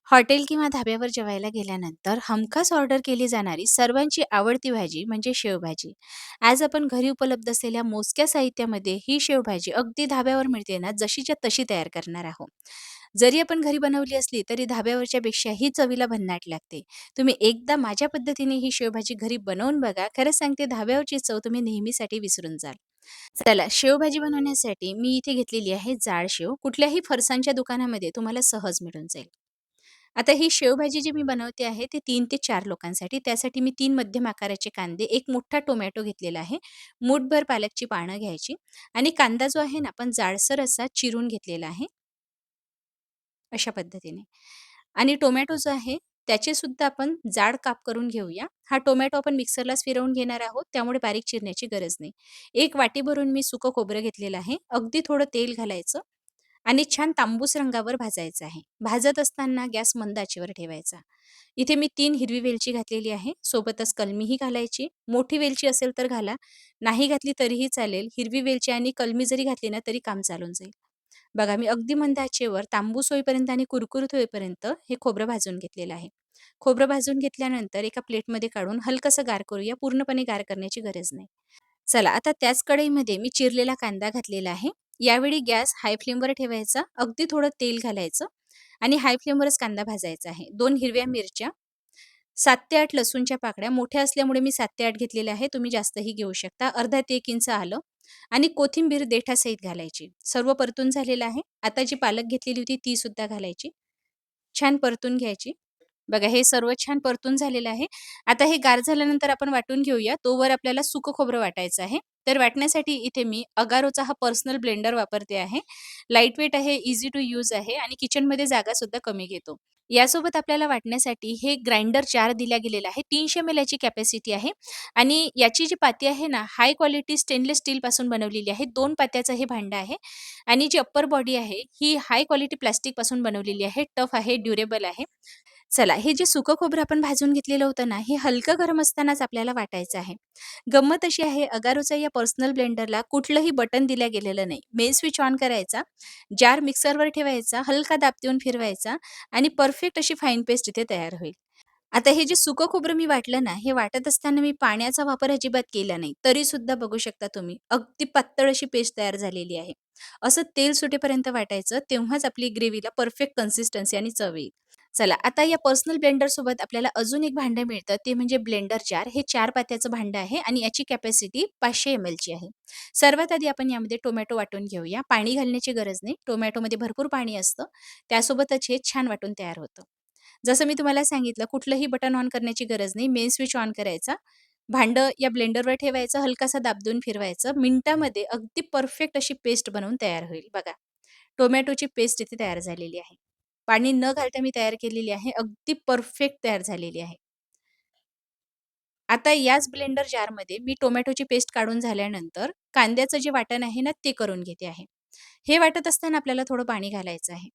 Hotel किंवा धाब्यावर जेवायला गेल्यानंतर हमखास ऑर्डर केली जाणारी सर्वांची आवडती भाजी म्हणजे शेवभाजी. आज आपण घरी उपलब्ध असलेल्या मोजक्या साहित्यामध्ये ही शेवभाजी अगदी धाब्यावर मिळते ना, जशीच्या तशी तयार करणार आहोत. जरी आपण घरी बनवली असली तरी धाब्यावरच्या पेक्षा ही चवीला भन्नाट लागते. तुम्ही एकदा माझ्या पद्धतीने ही शेवभाजी घरी बनवून बघा. खरंच सांगते, धाब्यावरची चव तुम्ही नेहमीसाठी विसरून जाल. चला, शेवभाजी बनवण्यासाठी मी इथे घेतलेली आहे जाड शेव. कुठल्याही फरसाणच्या दुकानामध्ये तुम्हाला सहज मिळून जाईल. आता ही शेवभाजी जी मी बनवते आहे, ते 3 ते 4 लोकांसाठी. त्यासाठी मी 3 मध्यम आकाराचे कांदे, एक मोठा टोमॅटो घेतलेला आहे, मूठभर पालकची पानं घ्यायची आणि कांदा जो आहे ना, आपण जाडसर असा चिरून घेतलेला आहे, अशा पद्धतीने. आणि टोमॅटो जो आहे, त्याचे सुद्धा आपण जाड काप करून घेऊया. हा टोमॅटो आपण मिक्सरलाच फिरवून घेणार आहोत, त्यामुळे बारीक चिरण्याची गरज नाही. एक वाटी भरून मी सुकं खोबरं घेतलेलं आहे. अगदी थोडं तेल घालायचं आणि छान तांबूस रंगावर भाजायचं आहे. भाजत असताना गॅस मंद आचेवर ठेवायचा. इथे मी 3 हिरवी वेलची घातलेली आहे. सोबतच कलमीही घालायची. मोठी वेलची असेल तर घाला, नाही घातली तरीही चालेल. हिरवी वेलची आणि कलमी जरी घातली ना, तरी काम चालून जाईल. बघा, मी अगदी मंद आचेवर तांबूस होईपर्यंत आणि कुरकुरीत होईपर्यंत हे खोबरं भाजून घेतलेलं आहे. खोबरं भाजून घेतल्यानंतर एका प्लेटमध्ये काढून हलकसं गार करूया. पूर्णपणे गार करण्याची गरज नाही. चला, आता त्याच कढईमध्ये मी चिरलेला कांदा घातलेला आहे. यावेळी गॅस हाय फ्लेमवर ठेवायचा. अगदी थोडं तेल घालायचं आणि हाय फ्लेमवरच कांदा भाजायचा आहे. 2 हिरव्या मिरच्या, 7 ते 8 लसूणच्या पाकळ्या. मोठ्या असल्यामुळे मी 7 ते 8 घेतलेल्या आहे. तुम्ही जास्तही घेऊ शकता. अर्धा ते 1 इंच आलं आणि कोथिंबीर देठासहित घालायची. सर्व परतून झालेलं आहे. आता जी पालक घेतलेली होती ती सुद्धा घालायची. छान परतून घ्यायची. बघा, हे सर्व छान परतून झालेलं आहे. आता हे गार झाल्यानंतर आपण वाटून घेऊया. तोवर आपल्याला सुकं खोबरं वाटायचं आहे. तर वाटण्यासाठी इथे मी अगारोचा हा पर्सनल ब्लेंडर वापरते आहे. लाईट वेट आहे, ईझी टू यूज आहे आणि किचनमध्ये जागासुद्धा कमी घेतो. यासोबत आपल्याला वाटण्यासाठी हे ग्राइंडर जार दिला गेलेला आहे. 300 ml याची कॅपॅसिटी आहे आणि याची जी पाती आहे ना, हाय क्वालिटी स्टेनलेस स्टीलपासून बनवलेली आहे. 2 पात्याचं हे भांडं आहे आणि जी अप्पर बॉडी आहे, ही हाय क्वालिटी प्लास्टिकपासून बनवलेली आहे. टफ आहे, ड्युरेबल आहे. चला, हे जे सुकं खोबरं आपण भाजून घेतलेलं होतं ना, हे हलकं गरम असतानाच आपल्याला वाटायचं आहे. गंमत अशी आहे, अगारोच्या या पर्सनल ब्लेंडरला कुठलंही बटन दिलं गेलेलं नाही. मेन स्विच ऑन करायचा, जार मिक्सरवर ठेवायचा, हलका दाब देऊन फिरवायचा आणि परफेक्ट अशी फाईन पेस्ट इथे तयार होईल. आता हे जे सुकं खोबरं मी वाटलं ना, हे वाटत असताना मी पाण्याचा वापर अजिबात केला नाही. तरीसुद्धा बघू शकता तुम्ही, अगदी पातळ अशी पेस्ट तयार झालेली आहे. असं तेल सुटेपर्यंत वाटायचं, तेव्हाच आपली ग्रेव्हीला परफेक्ट कन्सिस्टन्सी आणि चव येईल. चला, आता या पर्सनल ब्लेंडरसोबत आपल्याला अजून एक भांडं मिळतं, ते म्हणजे ब्लेंडर जार. हे 4 पात्याचं भांडं आहे आणि याची कॅपॅसिटी 500 ml ची आहे. सर्वात आधी आपण यामध्ये टोमॅटो वाटून घेऊया. पाणी घालण्याची गरज नाही. टोमॅटोमध्ये भरपूर पाणी असतं. त्यासोबतच हे छान वाटून तयार होतं. जसं मी तुम्हाला सांगितलं, कुठलंही बटन ऑन करण्याची गरज नाही. मेन स्विच ऑन करायचा. भांडं या ब्लेंडरवर ठेवायचं, हलकासा दाब देऊन फिरवायचं. मिनिटामध्ये अगदी परफेक्ट अशी पेस्ट बनवून तयार होईल. बघा, टोमॅटोची पेस्ट इथे तयार झालेली आहे. पाणी न घालता मी तयार केलेली आहे. अगदी परफेक्ट तयार झालेली आहे. आता याच ब्लेंडर जारमध्ये मी टोमॅटोची पेस्ट काढून झाल्यानंतर कांद्याचं जे वाटण आहे ना, ते करून घेते आहे. हे वाटत असताना आपल्याला थोडं पाणी घालायचं आहे.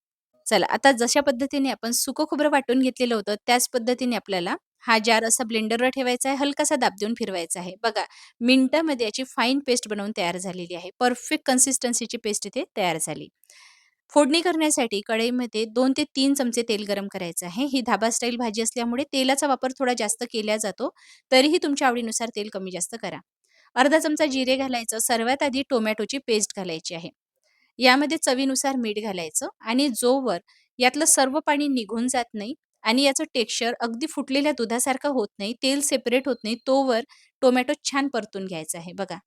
चला, आता जशा पद्धतीने आपण सुकं खोबरं वाटून घेतलेलं होतं, त्याच पद्धतीने आपल्याला हा जार असा ब्लेंडरवर ठेवायचा आहे, हलकासा दाब देऊन फिरवायचा आहे. बघा, मिनिटामध्ये याची फाईन पेस्ट बनवून तयार झालेली आहे. परफेक्ट कन्सिस्टन्सीची पेस्ट इथे तयार झाली. फोडणी करण्यासाठी कढईमध्ये 2 ते 3 चमचे तेल गरम करायचं आहे. ही धाबा स्टाईल भाजी असल्यामुळे तेलाचा वापर थोडा जास्त केला जातो. तरीही तुमच्या आवडीनुसार तेल कमी जास्त करा. अर्धा चमचा जिरे घालायचं. सर्वात आधी टोमॅटोची पेस्ट घालायची आहे. यामध्ये चवीनुसार मीठ घालायचं आणि जोवर यातलं सर्व पाणी निघून जात नाही आणि याचं टेक्स्चर अगदी फुटलेल्या दुधासारखं होत नाही, तेल सेपरेट होत नाही, तोवर टोमॅटो छान परतून घ्यायचा आहे. बघा,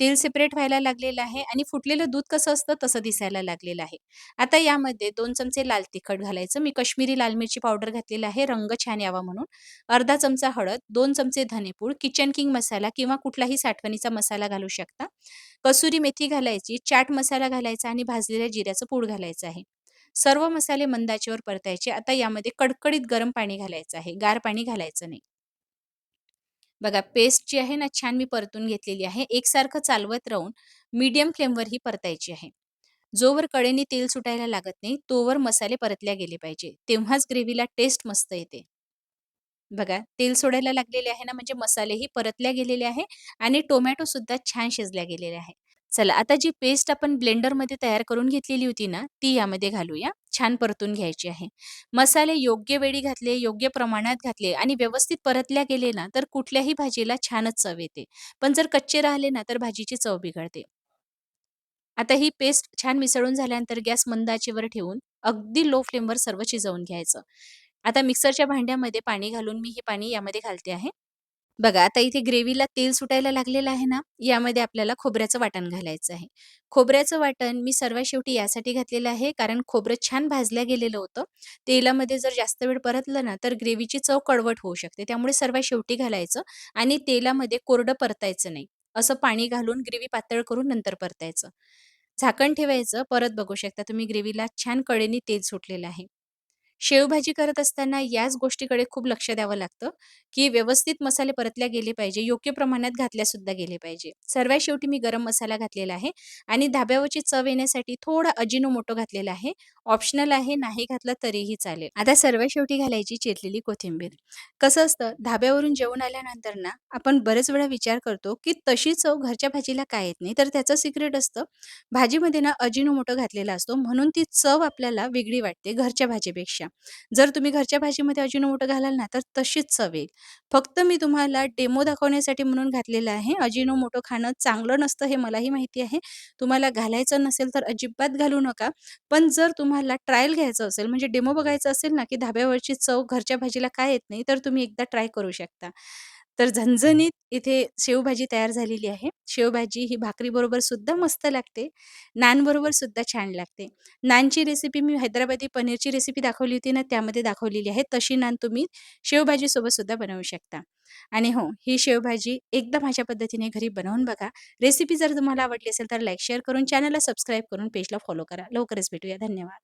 तेल सेपरेट व्हायला लागलेलं आहे आणि फुटलेलं दूध कसं असतं तसं दिसायला लागलेलं आहे. आता यामध्ये 2 चमचे लाल तिखट घालायचं. मी काश्मीरी लाल मिरची पावडर घातलेला आहे, रंग छान यावा म्हणून. अर्धा चमचा हळद, 2 चमचे धनेपूड, किचन किंग मसाला किंवा कुठलाही साठवणीचा मसाला घालू शकता. कसुरी मेथी घालायची, चाट मसाला घालायचा आणि भाजलेल्या जिऱ्याचं पूड घालायचं आहे. सर्व मसाले मंद आचेवर परतायचे. आता यामध्ये कडकडीत गरम पाणी घालायचं आहे, गार पाणी घालायचं नाही. बघा, पेस्ट जी आहे ना, छान मी परतून घेतलेली आहे. एकसारखं चालवत राहून मीडियम फ्लेमवर ही परतायची आहे. जोवर कडेने तेल सुटायला लागत नाही, तोवर मसाले परतल्या गेले पाहिजे. तेव्हाच ग्रेव्हीला टेस्ट मस्त येते. बघा, तेल सोडायला लागलेले आहे ना, म्हणजे मसालेही परतल्या गेलेले आहे आणि टोमॅटो सुद्धा छान शिजल्या गेलेले आहे. चला आता जी पेस्ट आपण ब्लेंडरमध्ये तयार करून घेतलेली होती ना, ती यामध्ये घालूया. छान परतून घ्यायची आहे. मसाले योग्य वेळी घातले, योग्य प्रमाणात घातले आणि व्यवस्थित परतल्या गेले ना, तर कुठल्याही भाजीला छानच चव येते. पण जर कच्चे राहिले ना, तर भाजीची चव बिघडते. आता ही पेस्ट छान मिसळून झाल्यानंतर गॅस मंद आचेवर ठेवून अगदी लो फ्लेमवर सर्व शिजवून घ्यायचं. आता मिक्सरच्या भांड्यामध्ये पाणी घालून मी हे पाणी यामध्ये घालते आहे. बघा आता इथे ग्रेव्हीला तेल सुटायला लागलेलं आहे ना, यामध्ये आपल्याला खोबऱ्याचं वाटण घालायचं आहे. खोबऱ्याचं वाटण मी सर्वात शेवटी यासाठी घातलेलं आहे, कारण खोबरं छान भाजलं गेलेलं होतं. तेलामध्ये जर जास्त वेळ परतलं ना, तर ग्रेव्हीची चव कडवट होऊ शकते. त्यामुळे सर्वात शेवटी घालायचं आणि तेलामध्ये कोरडं परतायचं नाही. असं पाणी घालून ग्रेव्ही पातळ करून नंतर परतायचं. झाकण ठेवायचं. परत बघू शकता तुम्ही ग्रेव्हीला छान कडेने तेल सुटलेलं आहे. शेवभाजी करत असताना याच गोष्टीकडे खूप लक्ष द्यावं लागतं, की व्यवस्थित मसाले परतल्या गेले पाहिजे, योग्य प्रमाणात घातल्यासुद्धा गेले पाहिजे. सर्वात शेवटी मी गरम मसाला घातलेला आहे आणि धाब्यावरची चव येण्यासाठी थोडा अजिनोमोटो घातलेला आहे. ऑप्शनल आहे, नाही घातला तरीही चालेल. आता सर्वात शेवटी घालायची चिरलेली कोथिंबीर. कसं असतं, धाब्यावरून जेवून आल्यानंतर ना, आपण बरेच वेळा विचार करतो, की तशी चव घरच्या भाजीला का येत नाही? तर त्याचं सिक्रेट असतं, भाजीमध्ये ना अजिनोमोटो घातलेला असतो, म्हणून ती चव आपल्याला वेगळी वाटते घरच्या भाजीपेक्षा. जर तुम्ही घरच्या भाजीमध्ये अजिनोमोटो घालाल ना, तर तशीच चव येईल. फक्त मी तुम्हाला डेमो दाखवण्यासाठी म्हणून घातलेलं आहे. अजिनोमोटो खाणं चांगलं नसतं हे मलाही माहिती आहे. तुम्हाला घालायचं नसेल तर अजिबात घालू नका. पण जर तुम्हाला ट्रायल घ्यायचं असेल, म्हणजे डेमो बघायचं असेल ना, की धाब्यावरची चव घरच्या भाजीला का येत नाही, तर तुम्ही एकदा ट्राय करू शकता. तर झणझणीत इथे शेवभाजी तयार झालेली आहे. शेवभाजी ही भाकरीबरोबर सुद्धा मस्त लागते. नानबरोबर सुद्धा छान लागते. नानची रेसिपी मी हैदराबादी पनीरची रेसिपी दाखवली होती ना, त्यामध्ये दाखवलेली आहे. तशी नान तुम्ही शेवभाजीसोबत सुद्धा बनवू शकता. आणि हो, ही शेवभाजी एकदा माझ्या पद्धतीने घरी बनवून बघा. रेसिपी जर तुम्हाला आवडली असेल तर लाईक, शेअर करून चॅनलला सबस्क्राईब करून पेजला फॉलो करा. लवकरच भेटूया. धन्यवाद.